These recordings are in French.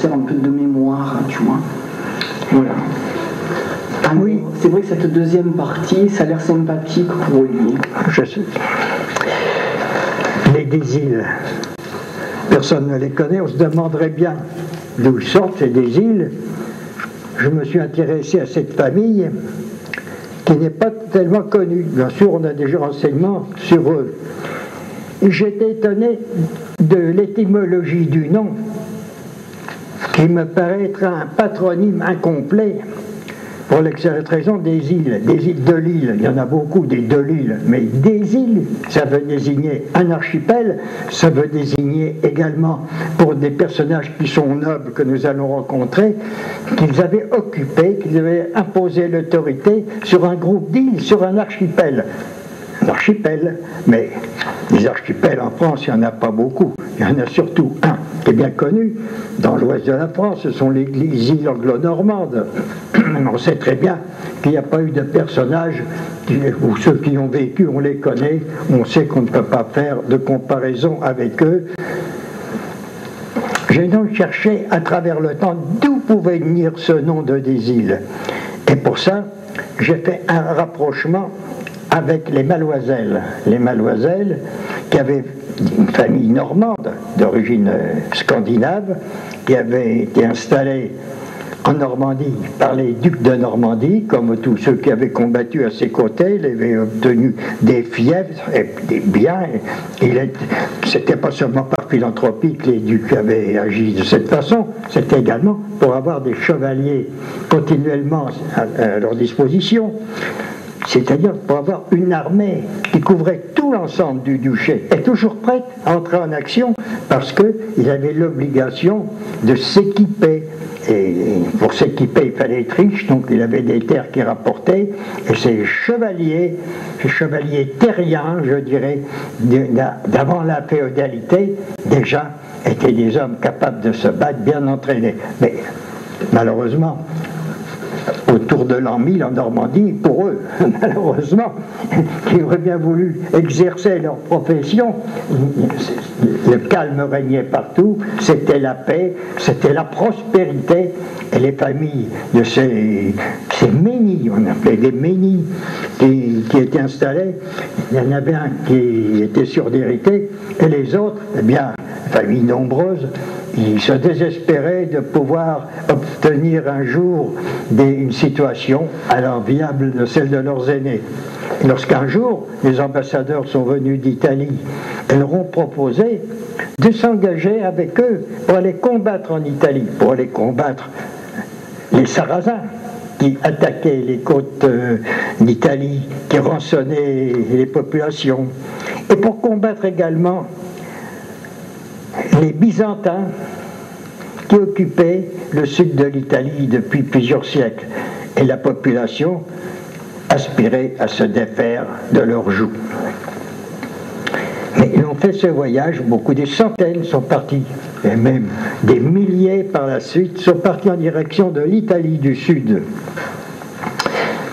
sert un peu de mémoire, tu vois. Voilà. Alors, oui, c'est vrai que cette deuxième partie, ça a l'air sympathique pour lui. Je sais. Les îles, personne ne les connaît, on se demanderait bien d'où sortent ces îles. Je me suis intéressé à cette famille qui n'est pas tellement connue. Bien sûr, on a des renseignements sur eux. J'étais étonné de l'étymologie du nom, qui me paraît être un patronyme incomplet, pour l'excellente raison des îles de l'île. Il y en a beaucoup des de l'île, mais des îles, ça veut désigner un archipel, ça veut désigner également, pour des personnages qui sont nobles que nous allons rencontrer, qu'ils avaient occupé, qu'ils avaient imposé l'autorité sur un groupe d'îles, sur un archipel. Un archipel, mais des archipels en France, il n'y en a pas beaucoup. Il y en a surtout un qui est bien connu dans l'ouest de la France, ce sont les îles anglo-normandes. On sait très bien qu'il n'y a pas eu de personnages, ou ceux qui ont vécu, on les connaît, on sait qu'on ne peut pas faire de comparaison avec eux. J'ai donc cherché à travers le temps d'où pouvait venir ce nom de des îles. Et pour ça, j'ai fait un rapprochement avec les Maloiselles. Les Maloiselles, qui avaient une famille normande, d'origine scandinave, qui avait été installée en Normandie par les ducs de Normandie, comme tous ceux qui avaient combattu à ses côtés, ils avaient obtenu des fiefs et des biens. C'était pas seulement par philanthropie que les ducs avaient agi de cette façon, c'était également pour avoir des chevaliers continuellement à leur disposition. C'est-à-dire pour avoir une armée qui couvrait tout l'ensemble du duché et toujours prête à entrer en action parce qu'il avait l'obligation de s'équiper. Et pour s'équiper, il fallait être riche, donc il avait des terres qui rapportaient. Et ces chevaliers terriens, je dirais, d'avant la féodalité, déjà étaient des hommes capables de se battre, bien entraînés. Mais malheureusement, autour de l'an 1000 en Normandie, pour eux, malheureusement, qui auraient bien voulu exercer leur profession, le calme régnait partout, c'était la paix, c'était la prospérité, et les familles de ces ménis, on appelait des ménis, qui étaient installés, il y en avait un qui était sûr d'hériter, et les autres, eh bien, familles nombreuses, ils se désespéraient de pouvoir obtenir un jour une situation à l'enviable de celle de leurs aînés. Et lorsqu'un jour, les ambassadeurs sont venus d'Italie, ils leur ont proposé de s'engager avec eux pour aller combattre en Italie, pour aller combattre les Sarrasins qui attaquaient les côtes d'Italie, qui rançonnaient les populations, et pour combattre également les Byzantins qui occupaient le sud de l'Italie depuis plusieurs siècles, et la population aspirait à se défaire de leurs jougs. Mais ils ont fait ce voyage, beaucoup, des centaines sont partis, et même des milliers par la suite sont partis en direction de l'Italie du Sud,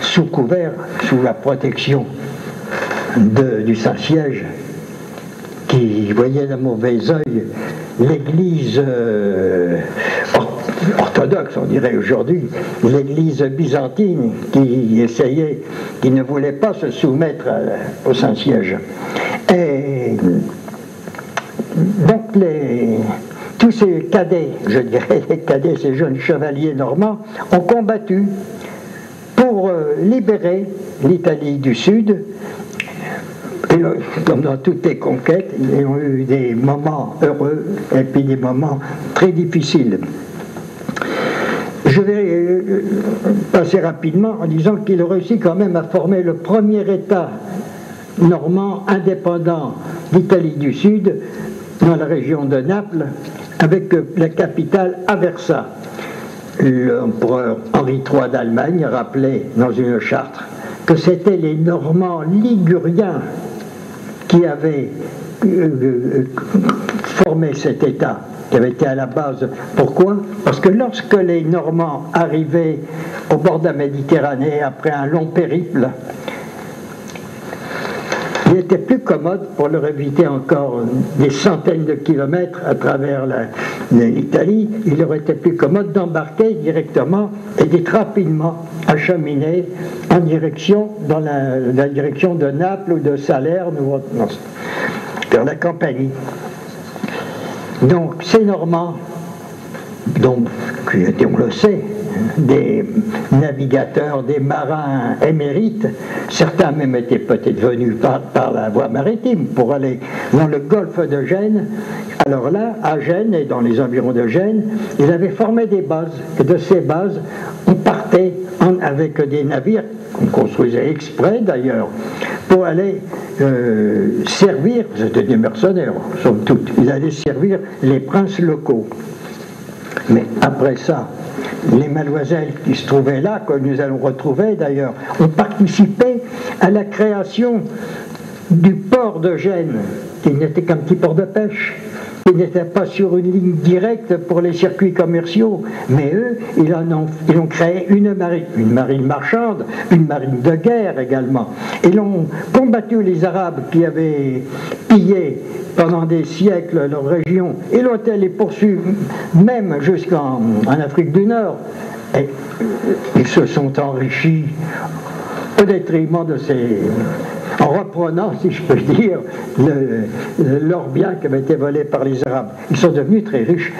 sous couvert, sous la protection du Saint-Siège, qui voyait d'un mauvais œil l'Église orthodoxe, on dirait aujourd'hui, l'Église byzantine qui ne voulait pas se soumettre au Saint-Siège. Et donc tous ces cadets, je dirais les cadets, ces jeunes chevaliers normands, ont combattu pour libérer l'Italie du Sud. Et comme dans toutes les conquêtes, ils ont eu des moments heureux et puis des moments très difficiles. Je vais passer rapidement en disant qu'il réussit quand même à former le premier État normand indépendant d'Italie du Sud dans la région de Naples, avec la capitale Aversa. L'empereur Henri III d'Allemagne rappelait dans une charte que c'était les Normands liguriens qui avaient formé cet État, qui avait été à la base. Pourquoi? Parce que lorsque les Normands arrivaient au bord de la Méditerranée après un long périple, était plus commode pour leur éviter encore des centaines de kilomètres à travers l'Italie, il leur était plus commode d'embarquer directement et d'être rapidement acheminé en direction, dans la direction de Naples ou de Salerne ou vers la Campanie. Donc ces Normands, donc, on le sait, des navigateurs, des marins émérites, certains même étaient peut-être venus par la voie maritime pour aller dans le golfe de Gênes. Alors là, à Gênes et dans les environs de Gênes, ils avaient formé des bases. Et de ces bases, on partait avec des navires qu'on construisait exprès d'ailleurs, pour aller servir, c'était des mercenaires, somme toute, ils allaient servir les princes locaux. Mais après ça, les Mademoiselles qui se trouvaient là, que nous allons retrouver d'ailleurs, ont participé à la création du port de Gênes, qui n'était qu'un petit port de pêche, qui n'était pas sur une ligne directe pour les circuits commerciaux, mais eux, ils ont créé une marine marchande, une marine de guerre également. Ils ont combattu les Arabes qui avaient pillé pendant des siècles leur région, et l'ont les poursuivre même jusqu'en Afrique du Nord. Et ils se sont enrichis au détriment de ces... en reprenant, si je peux dire, leurs biens qui avaient été volés par les Arabes. Ils sont devenus très riches.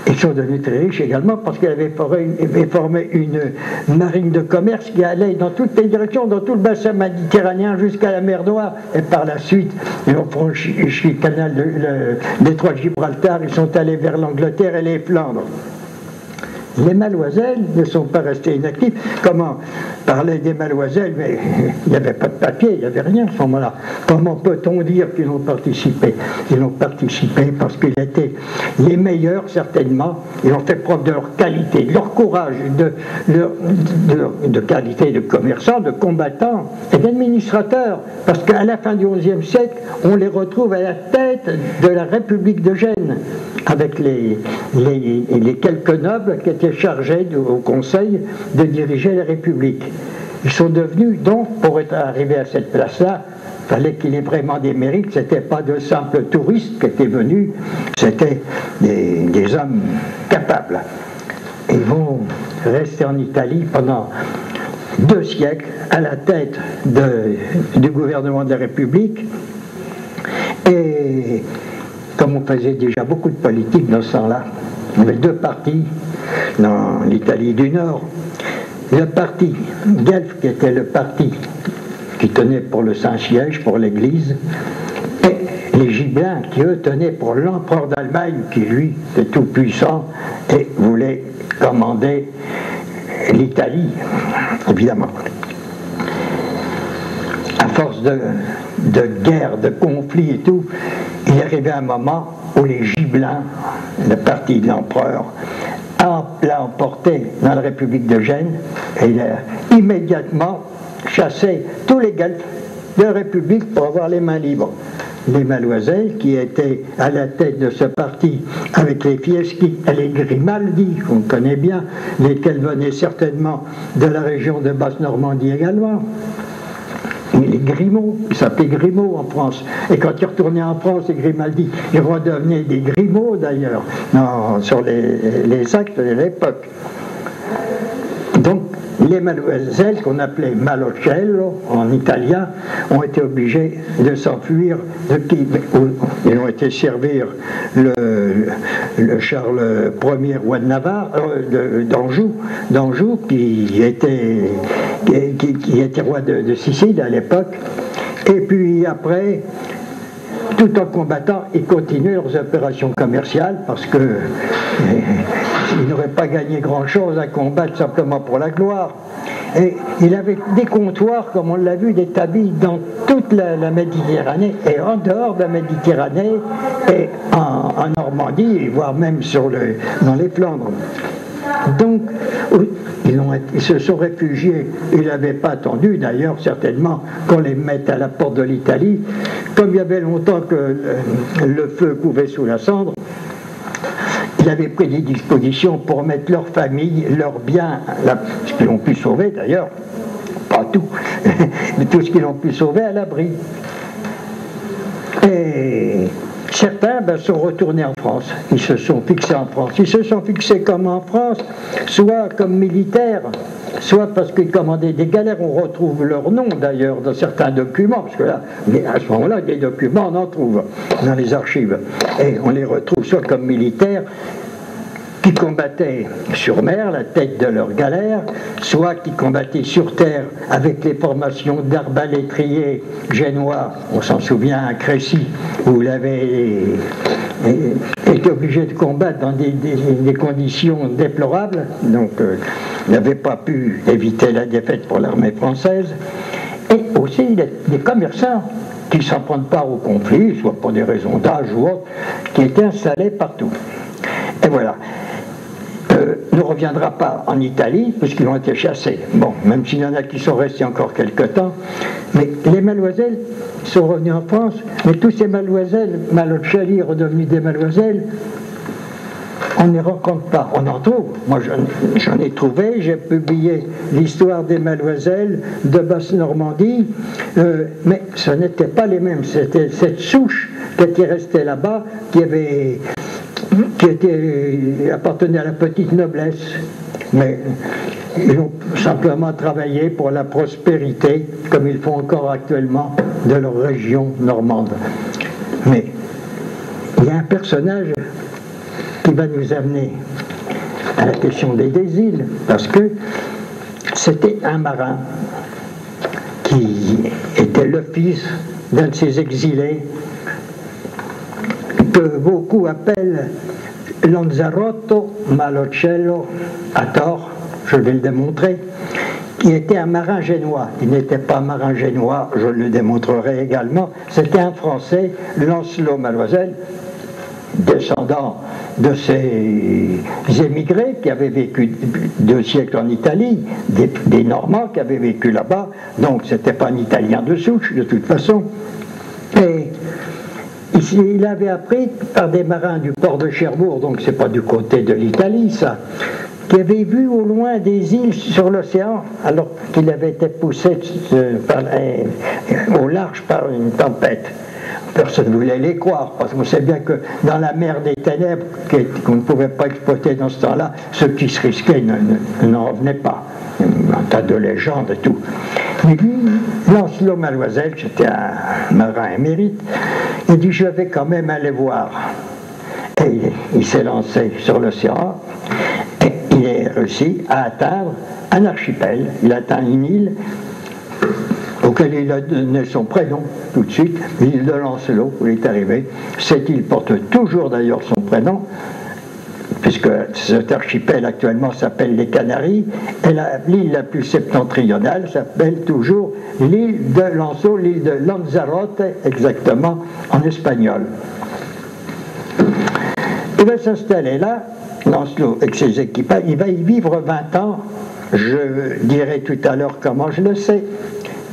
Ils sont devenus très riches également parce qu'ils avaient formé une marine de commerce qui allait dans toutes les directions, dans tout le bassin méditerranéen jusqu'à la mer Noire. Et par la suite, ils ont franchi le canal, le détroit de Gibraltar, ils sont allés vers l'Angleterre et les Flandres. Les Mademoiselles ne sont pas restées inactives. Comment parler des Mademoiselles? Mais il n'y avait pas de papier, il n'y avait rien à ce moment-là. Comment peut-on dire qu'ils ont participé? Ils ont participé parce qu'ils étaient les meilleurs, certainement. Ils ont fait preuve de leur qualité, de leur courage, de qualité de commerçants, de combattants et d'administrateurs. Parce qu'à la fin du XIe siècle, on les retrouve à la tête de la République de Gênes, avec les quelques nobles qui étaient chargés au Conseil de diriger la République. Ils sont devenus, donc, pour être arrivés à cette place-là, il fallait qu'il ait vraiment des mérites. Ce n'étaient pas de simples touristes qui étaient venus, c'était des hommes capables. Ils vont rester en Italie pendant 2 siècles à la tête du gouvernement de la République. Et comme on faisait déjà beaucoup de politique dans ce temps-là, il y avait 2 partis dans l'Italie du Nord. Le parti Guelf, qui était le parti qui tenait pour le Saint-Siège, pour l'Église, et les Gibelins, qui eux tenaient pour l'empereur d'Allemagne, qui lui était tout puissant et voulait commander l'Italie, évidemment. À force de guerre, de conflits et tout, il arrivait un moment où les Gibelins, le parti de l'empereur, l'a emporté dans la République de Gênes et il a immédiatement chassé tous les Guelfes de la République pour avoir les mains libres. Les Mademoiselles, qui étaient à la tête de ce parti avec les Fieschi et les Grimaldi, qu'on connaît bien, lesquels venaient certainement de la région de Basse-Normandie également. Et les Grimaud, ils s'appelaient Grimaud en France. Et quand ils retournaient en France, les Grimaldi, ils redevenaient des Grimaud d'ailleurs, sur les actes de l'époque. Donc, les Mademoiselles, qu'on appelait Malocello en italien, ont été obligés de s'enfuir. Ils ont été servir le Charles Ier, roi de Navarre, d'Anjou, qui était roi de Sicile à l'époque. Et puis après, tout en combattant, ils continuaient leurs opérations commerciales parce que ils n'auraient pas gagné grand-chose à combattre simplement pour la gloire. Et il avait des comptoirs, comme on l'a vu, établis dans toute la Méditerranée et en dehors de la Méditerranée et en Normandie, voire même dans les Flandres. Donc, ils se sont réfugiés. Ils n'avaient pas attendu, d'ailleurs, certainement, qu'on les mette à la porte de l'Italie. Comme il y avait longtemps que le feu couvait sous la cendre, ils avaient pris des dispositions pour mettre leur famille, leurs biens, ce qu'ils ont pu sauver d'ailleurs, pas tout, mais tout ce qu'ils ont pu sauver à l'abri. Et certains sont retournés en France, ils se sont fixés en France. Ils se sont fixés comme en France, soit comme militaires, soit parce qu'ils commandaient des galères. On retrouve leur nom d'ailleurs dans certains documents, parce que là, à ce moment-là, des documents, on en trouve dans les archives. Et on les retrouve soit comme militaires, qui combattaient sur mer, la tête de leur galère, soit qui combattaient sur terre avec les formations d'arbalétriers génois, on s'en souvient à Crécy, où il avait été obligé de combattre dans des conditions déplorables, donc n'avait pas pu éviter la défaite pour l'armée française, et aussi des commerçants qui ne s'en prennent pas au conflit, soit pour des raisons d'âge ou autre, qui étaient installés partout. Et voilà. Ne reviendra pas en Italie, puisqu'ils ont été chassés. Bon, même s'il y en a qui sont restés encore quelque temps. Mais les Mademoiselles sont revenus en France, mais tous ces Mademoiselles, Malocelli est redevenu des Mademoiselles, on ne les rencontre pas. On en trouve. Moi, j'en ai trouvé. J'ai publié l'histoire des Mademoiselles de Basse-Normandie, mais ce n'étaient pas les mêmes. C'était cette souche qui était restée là-bas, qui appartenait à la petite noblesse, mais ils ont simplement travaillé pour la prospérité, comme ils font encore actuellement, de leur région normande. Mais il y a un personnage qui va nous amener à la question des îles, parce que c'était un marin qui était le fils d'un de ces exilés que beaucoup appellent Lanzarotto Malocello, à tort, je vais le démontrer, qui était un marin génois. Il n'était pas marin génois, je le démontrerai également, c'était un Français, Lancelot Maloisel, descendant de ces émigrés qui avaient vécu 2 siècles en Italie, des Normands qui avaient vécu là-bas, donc c'était pas un Italien de souche de toute façon. Et il avait appris par des marins du port de Cherbourg, donc c'est pas du côté de l'Italie ça, qui avaient vu au loin des îles sur l'océan, alors qu'il avait été poussé au large par une tempête. Personne ne voulait les croire, parce qu'on sait bien que dans la mer des ténèbres, qu'on ne pouvait pas exploiter dans ce temps-là, ceux qui se risquaient n'en revenaient pas. Un tas de légendes et tout. Mais lui, Lancelot Maloisel, c'était un marin émérite, il dit: je vais quand même aller voir. Et il s'est lancé sur l'océan, et il est réussi à atteindre un archipel. Il atteint une île auquel il a donné son prénom tout de suite, l'île de Lancelot, où il est arrivé. Cette île porte toujours d'ailleurs son prénom, puisque cet archipel actuellement s'appelle les Canaries, et l'île la plus septentrionale s'appelle toujours l'île de Lancelot, l'île de Lanzarote, exactement en espagnol. Il va s'installer là, Lancelot, avec ses équipages, il va y vivre 20 ans, je dirai tout à l'heure comment je le sais,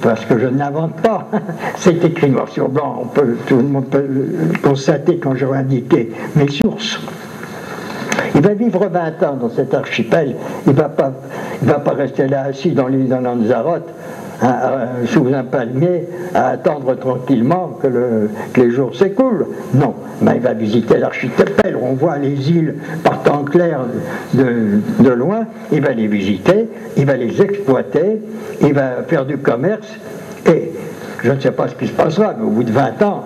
parce que je n'invente pas, c'est écrit noir sur blanc, tout le monde peut constater quand j'aurai indiqué mes sources. Il va vivre 20 ans dans cet archipel, il ne va pas rester là assis dans l'île de Lanzarote, sous un palmier, à attendre tranquillement que les jours s'écoulent. Non, mais il va visiter l'archipel, on voit les îles par temps clair de loin, il va les visiter, il va les exploiter, il va faire du commerce, et je ne sais pas ce qui se passera, mais au bout de 20 ans,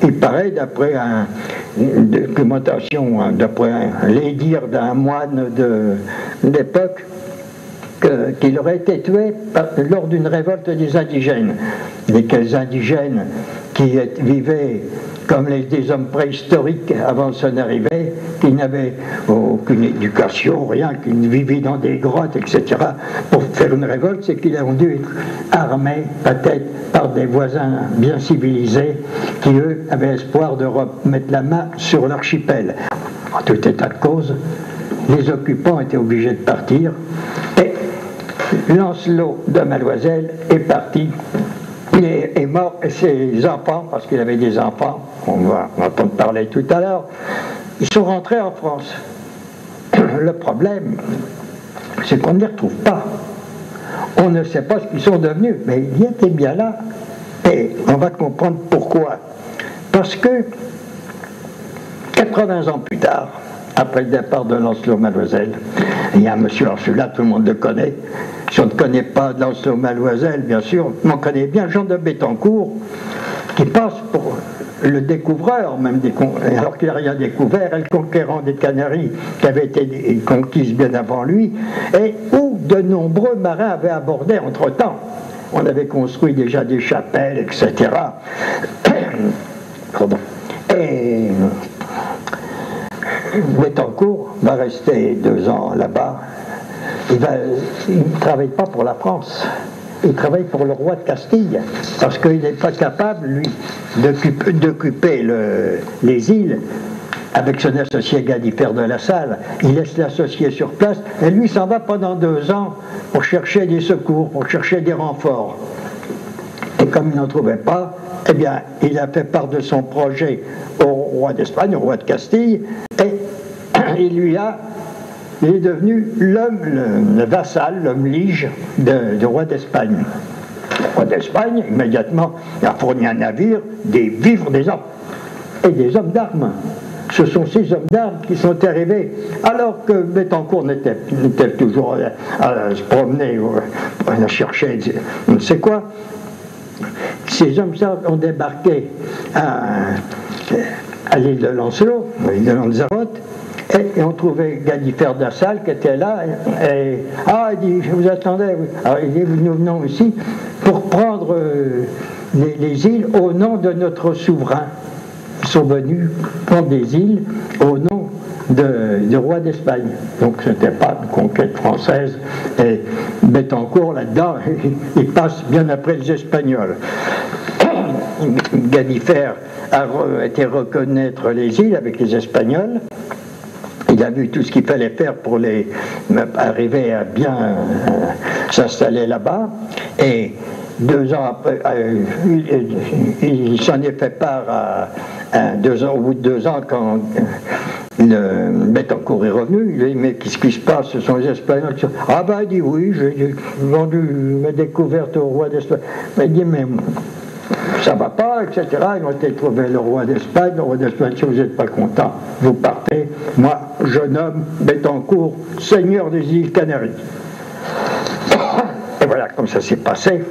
il paraît, d'après une documentation, d'après les dires d'un moine d'époque, qu'il aurait été tué lors d'une révolte des indigènes. Lesquels indigènes qui vivaient comme des hommes préhistoriques avant son arrivée, qui n'avaient aucune éducation, rien, qui vivaient dans des grottes, etc. Pour faire une révolte, c'est qu'ils ont dû être armés, peut-être, par des voisins bien civilisés, qui, eux, avaient espoir de remettre la main sur l'archipel. En tout état de cause, les occupants étaient obligés de partir, et Lancelot de Maloisel est parti. Il est mort, et ses enfants, parce qu'il avait des enfants, on va entendre parler tout à l'heure, ils sont rentrés en France. Le problème, c'est qu'on ne les retrouve pas. On ne sait pas ce qu'ils sont devenus, mais ils étaient bien là. Et on va comprendre pourquoi. Parce que 80 ans plus tard, après le départ de Lancelot-Mademoiselle, il y a un monsieur, alors celui-là tout le monde le connaît. Si on ne connaît pas Lancelot-Mademoiselle, bien sûr, mais on connaît bien Jean de Bettencourt, qui passe pour le découvreur, même alors qu'il n'a rien découvert, et le conquérant des Canaries, qui avait été conquise bien avant lui, et où de nombreux marins avaient abordé entre-temps. On avait construit déjà des chapelles, etc. Et Bettencourt va rester 2 ans là-bas. Il ne travaille pas pour la France. Il travaille pour le roi de Castille, parce qu'il n'est pas capable, lui, d'occuper les îles avec son associé Gallifère de La Salle. Il laisse l'associé sur place, et lui s'en va pendant 2 ans pour chercher des secours, pour chercher des renforts. Et comme il n'en trouvait pas, eh bien, il a fait part de son projet au roi d'Espagne, au roi de Castille, et il est devenu le vassal, l'homme lige du roi d'Espagne. Le roi d'Espagne, immédiatement, a fourni un navire, des vivres, des hommes, et des hommes d'armes. Ce sont ces hommes d'armes qui sont arrivés, alors que Bettencourt n'était toujours à se promener, à chercher on ne sait quoi. Ces hommes d'armes ont débarqué à l'île de Lancelot, à l'île de Lanzarote, et on trouvait Gallifère de La Salle qui était là, et il dit, je vous attendais, oui. Alors il dit, nous venons ici pour prendre les îles au nom de notre souverain. Ils sont venus prendre des îles au nom du roi d'Espagne. Donc ce n'était pas une conquête française, et Bettencourt là-dedans, il passe bien après les Espagnols. Gallifère a été reconnaître les îles avec les Espagnols. Il a vu tout ce qu'il fallait faire pour arriver à bien s'installer là-bas. Et 2 ans après, il s'en est fait part au bout de 2 ans, quand Bettencourt est revenu. Il a dit, mais qu'est-ce qui se passe? Ce sont les Espagnols qui sont... Ah ben, il dit, oui, j'ai vendu ma découverte au roi d'Espagne. Il dit, mais ça va pas, etc. Ils ont été trouver le roi d'Espagne. Le roi d'Espagne, si vous n'êtes pas content, vous partez. Moi, je nomme Bettencourt seigneur des îles Canaries. Et voilà, comme ça s'est passé.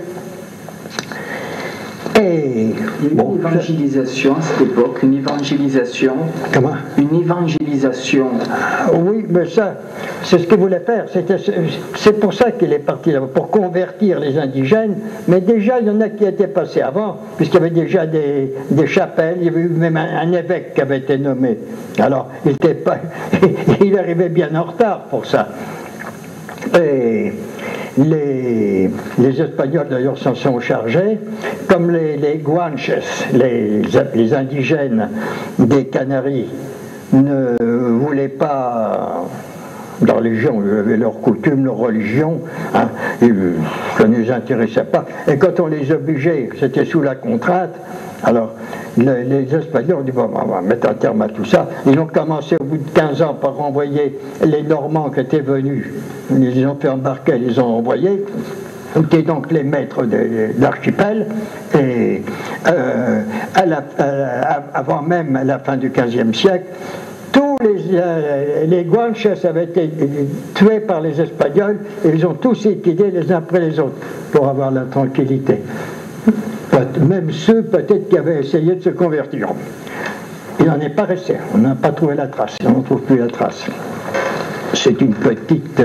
Et bon, une évangélisation à cette époque, une évangélisation. Comment? Une évangélisation. Oui, mais ça, c'est ce qu'il voulait faire. C'est pour ça qu'il est parti là-bas, pour convertir les indigènes. Mais déjà, il y en a qui étaient passés avant, puisqu'il y avait déjà des chapelles. Il y avait eu même un évêque qui avait été nommé. Alors, il arrivait bien en retard pour ça. Et les Espagnols d'ailleurs s'en sont chargés, comme les Guanches, les indigènes des Canaries, ne voulaient pas, leur religion, ils avaient leurs coutumes, leur religion, hein, ça ne les intéressait pas. Et quand on les obligeait, c'était sous la contrainte, alors les Espagnols ont dit, bon, on va mettre un terme à tout ça. Ils ont commencé au bout de 15 ans par renvoyer les Normands qui étaient venus. Ils les ont fait embarquer, ils les ont envoyés. Étaient donc les maîtres de l'archipel. Et avant même la fin du XVe siècle, tous les Guanches avaient été tués par les Espagnols, et ils ont tous été liquidés les uns après les autres pour avoir la tranquillité. Même ceux peut-être qui avaient essayé de se convertir. Il n'en est pas resté, on n'a pas trouvé la trace, on ne trouve plus la trace. C'est une petite...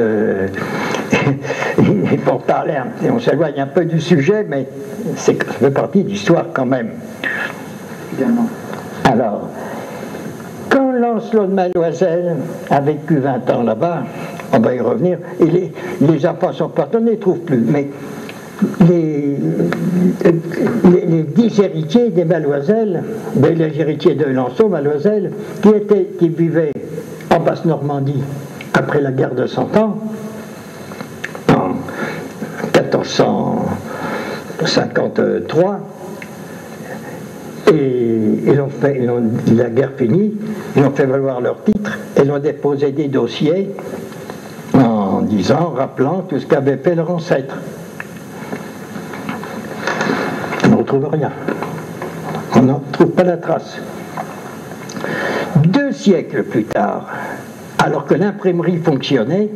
pour parler, on s'éloigne un peu du sujet, mais ça fait partie de l'histoire quand même. Évidemment. Alors, quand Lancelot de Mademoiselle a vécu 20 ans là-bas, on va y revenir, et les enfants sont partis, on ne les trouve plus, mais les 10 héritiers des Mademoiselles, les héritiers de Lancelot, Mademoiselle, qui vivaient en Basse-Normandie après la guerre de 100 ans, en 1453, et la guerre finie, ils ont fait valoir leur titre, ils ont déposé des dossiers en rappelant tout ce qu'avait fait leur ancêtre. On ne retrouve rien. On On n'en trouve pas la trace. 2 siècles plus tard, alors que l'imprimerie fonctionnait,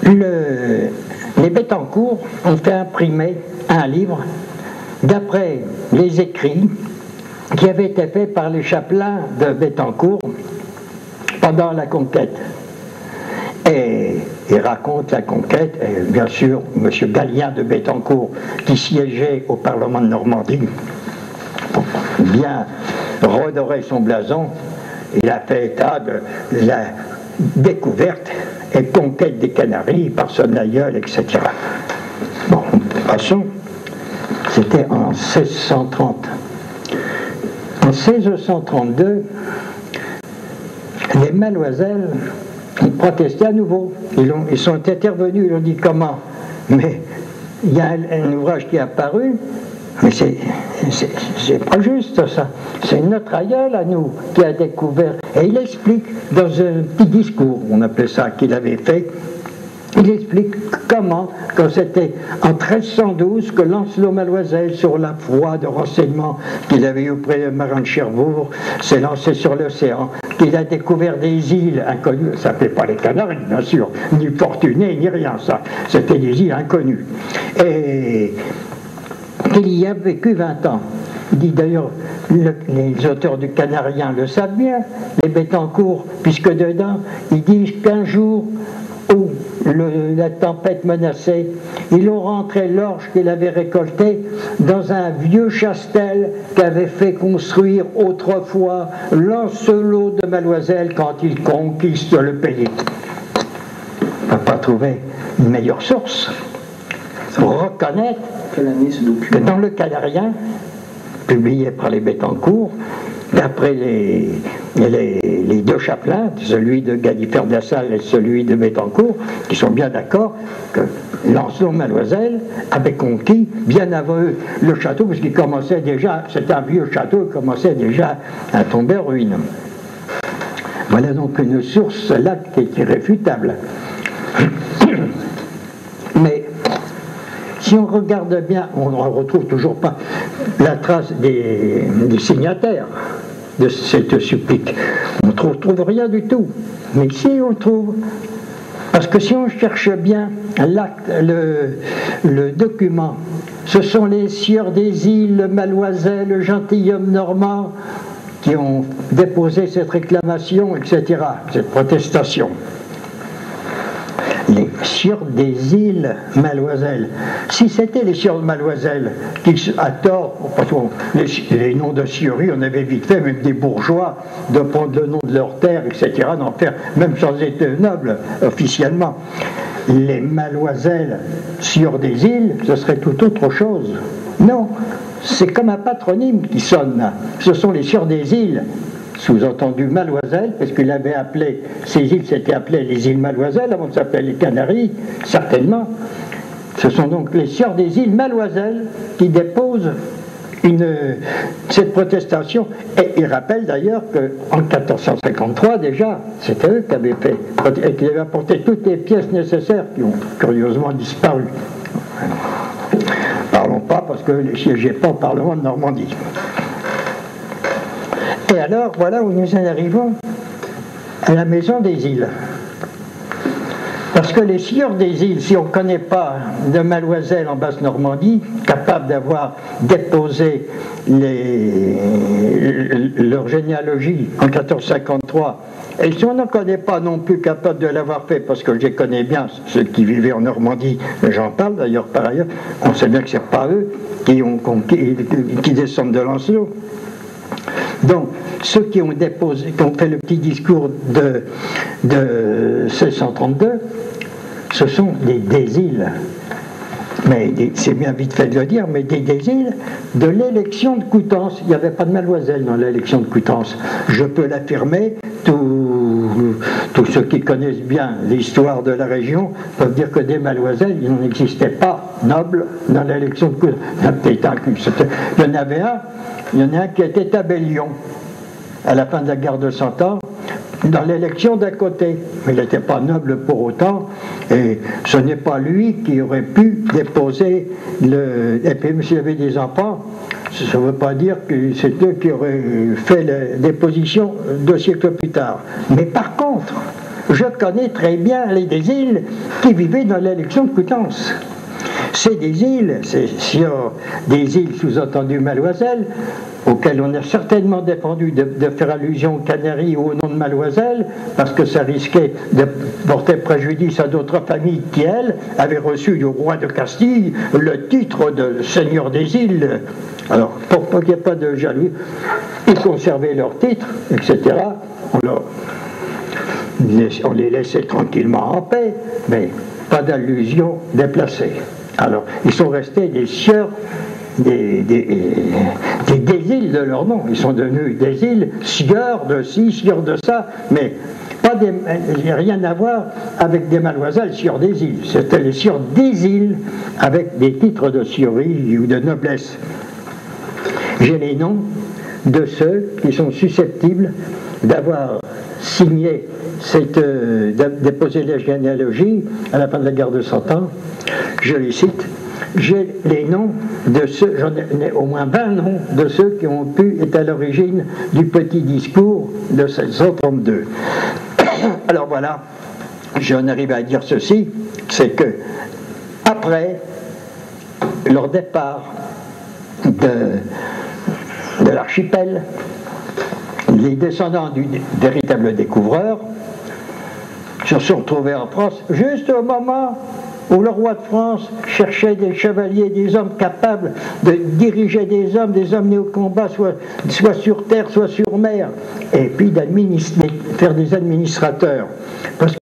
les Bettencourt ont fait imprimer un livre d'après les écrits qui avaient été faits par les chapelains de Bettencourt pendant la conquête. Et il raconte la conquête, et bien sûr, M. Galien de Bettencourt, qui siégeait au Parlement de Normandie, pour bien redorer son blason, il a fait état de la découverte et conquête des Canaries par son aïeul, etc. Bon, passons. C'était en 1630. En 1632, les Mademoiselles ont protesté à nouveau. Ils sont intervenus, ils ont dit comment? Mais il y a un ouvrage qui est apparu, mais c'est pas juste ça. C'est notre aïeul à nous qui a découvert. Et il explique dans un petit discours, on appelait ça, qu'il avait fait, il explique comment, quand c'était en 1312 que Lancelot Maloisel, sur la foi de renseignements qu'il avait eu auprès de Marin de Cherbourg, s'est lancé sur l'océan, qu'il a découvert des îles inconnues. Ça ne s'appelait pas les Canaries, bien sûr, ni Fortuné, ni rien, ça. C'était des îles inconnues. Et qu'il y a vécu 20 ans. Il dit d'ailleurs, les auteurs du Canarien le savent bien, les Bettencourt, puisque dedans, ils disent qu'un jour où la tempête menaçait, ils ont rentré l'orge qu'il avait récolté dans un vieux chastel qu'avait fait construire autrefois Lancelot de Maloisel quand il conquiste le pays. On ne peut pas trouver une meilleure source pour reconnaître que dans le Canarien, publié par les Bettencourt, d'après les 2 chapelains, celui de Galifard de la Salle et celui de Bettencourt, qui sont bien d'accord que Lancelot Maloisel avait conquis bien avant eux le château, parce qu'il commençait déjà, c'était un vieux château, il commençait déjà à tomber en ruine. Voilà donc une source là qui est irréfutable. Mais si on regarde bien, on ne retrouve toujours pas la trace des signataires de cette supplique. On ne trouve rien du tout. Mais ici, on trouve. Parce que si on cherche bien l'acte, le document, ce sont les sieurs des îles, Maloisel, le gentilhomme normand, qui ont déposé cette réclamation, etc., cette protestation. Les sieurs des îles Maloisel. Si c'était les sieurs de Maloisel, qui, à tort, parce que les noms de sieurries, on avait vite fait, même des bourgeois, de prendre le nom de leur terre, etc., d'en faire, même sans être noble, officiellement. Les Maloisel, sieurs des îles, ce serait tout autre chose. Non, c'est comme un patronyme qui sonne. Ce sont les sieurs des îles. Sous-entendu Maloisel, parce qu'il avait appelé, ces îles s'étaient appelées les îles Maloisel, avant de s'appeler les Canaries, certainement. Ce sont donc les sieurs des îles Maloisel qui déposent cette protestation. Et il rappelle d'ailleurs qu'en 1453, déjà, c'était eux qui avaient fait, et qui avaient apporté toutes les pièces nécessaires qui ont curieusement disparu. Parlons pas, parce que ne siégeaient pas au Parlement de Normandie. Et alors, voilà où nous en arrivons à la maison des îles. Parce que les sieurs des îles, si on ne connaît pas de Maloisel en Basse-Normandie, capable d'avoir déposé leur généalogie en 1453, et si on ne connaît pas non plus capable de l'avoir fait, parce que je les connais bien, ceux qui vivaient en Normandie, j'en parle d'ailleurs par ailleurs, on sait bien que ce n'est pas eux qui descendent de Lancelot. Donc, ceux qui ont déposé, qui ont fait le petit discours de 1632, ce sont des îles. Mais c'est bien vite fait de le dire, mais des îles de l'élection de Coutances. Il n'y avait pas de Maloisel dans l'élection de Coutances. Je peux l'affirmer, tous ceux qui connaissent bien l'histoire de la région peuvent dire que des Maloisel, il n'en existait pas nobles dans l'élection de Coutances. Il y en avait un. Il y en a un qui était à Bellion, à la fin de la guerre de 100 ans, dans l'élection d'à côté. Mais il n'était pas noble pour autant, et ce n'est pas lui qui aurait pu déposer et puis s'il y avait des enfants, Ça ne veut pas dire que c'est eux qui auraient fait la déposition 2 siècles plus tard. Mais par contre, je connais très bien des îles qui vivaient dans l'élection de Coutances. C'est des îles, c'est sur des îles sous-entendues Mademoiselle, auxquelles on a certainement défendu de faire allusion aux Canaries ou au nom de Mademoiselle, parce que ça risquait de porter préjudice à d'autres familles qui, elles, avaient reçu du roi de Castille le titre de seigneur des îles. Alors, pour qu'il n'y ait pas de jalousie, ils conservaient leur titre, etc. On les laissait tranquillement en paix, mais pas d'allusion déplacée. Alors, ils sont restés des sieurs des îles de leur nom. Ils sont devenus des îles, sieurs de ci, sieurs de ça, mais rien à voir avec des mademoiselles sieurs des îles. C'était les sieurs des îles avec des titres de sieurrie ou de noblesse. J'ai les noms de ceux qui sont susceptibles d'avoir signé déposé la généalogie à la fin de la guerre de 100 ans. Je les cite. J'ai les noms de ceux, j'en ai au moins 20 noms de ceux qui ont pu être à l'origine du petit discours de 1632. Alors voilà, j'en arrive à dire ceci, c'est que après leur départ de l'archipel, les descendants du véritable découvreur se sont retrouvés en France juste au moment où le roi de France cherchait des chevaliers, des hommes capables de diriger des hommes nés au combat, soit sur terre, soit sur mer, et puis faire des administrateurs. Parce